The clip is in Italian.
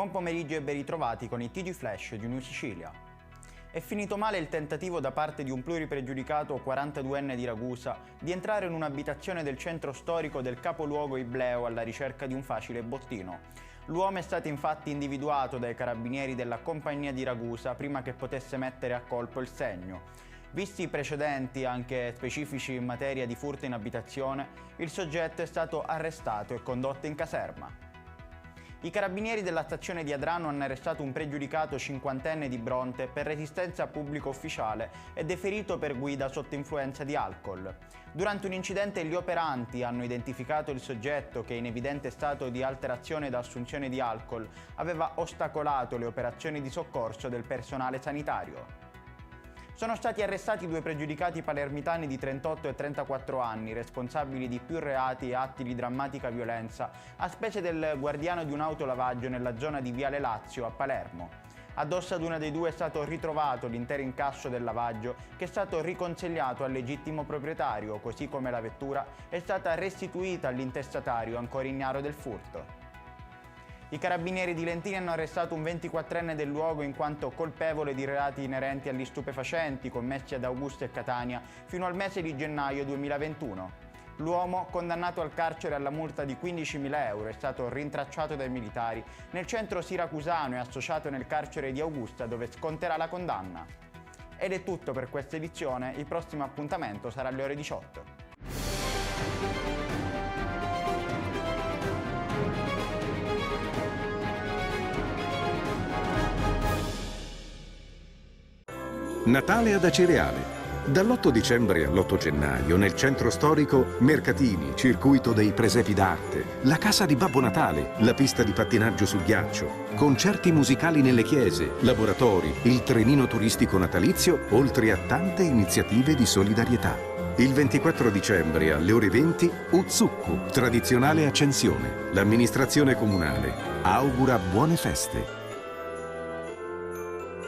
Buon pomeriggio e ben ritrovati con i TG Flash di New Sicilia. È finito male il tentativo da parte di un pluripregiudicato 42enne di Ragusa di entrare in un'abitazione del centro storico del capoluogo Ibleo alla ricerca di un facile bottino. L'uomo è stato infatti individuato dai carabinieri della compagnia di Ragusa prima che potesse mettere a colpo il segno. Visti i precedenti, anche specifici in materia di furto in abitazione, il soggetto è stato arrestato e condotto in caserma. I carabinieri della stazione di Adrano hanno arrestato un pregiudicato 50enne di Bronte per resistenza a pubblico ufficiale e deferito per guida sotto influenza di alcol. Durante un incidente gli operanti hanno identificato il soggetto che in evidente stato di alterazione da assunzione di alcol aveva ostacolato le operazioni di soccorso del personale sanitario. Sono stati arrestati due pregiudicati palermitani di 38 e 34 anni, responsabili di più reati e atti di drammatica violenza, a spese del guardiano di un autolavaggio nella zona di Viale Lazio a Palermo. Addosso ad uno dei due è stato ritrovato l'intero incasso del lavaggio, che è stato riconsegliato al legittimo proprietario, così come la vettura è stata restituita all'intestatario ancora ignaro del furto. I carabinieri di Lentini hanno arrestato un 24enne del luogo in quanto colpevole di reati inerenti agli stupefacenti commessi ad Augusta e Catania fino al mese di gennaio 2021. L'uomo, condannato al carcere alla multa di 15.000 euro, è stato rintracciato dai militari nel centro siracusano e associato nel carcere di Augusta, dove sconterà la condanna. Ed è tutto per questa edizione, il prossimo appuntamento sarà alle ore 18. Natale ad Acireale. Dall'8 dicembre all'8 gennaio nel centro storico mercatini, circuito dei presepi d'arte, la casa di Babbo Natale, la pista di pattinaggio sul ghiaccio, concerti musicali nelle chiese, laboratori, il trenino turistico natalizio, oltre a tante iniziative di solidarietà. Il 24 dicembre alle ore 20 Uzzukku, tradizionale accensione. L'amministrazione comunale augura buone feste.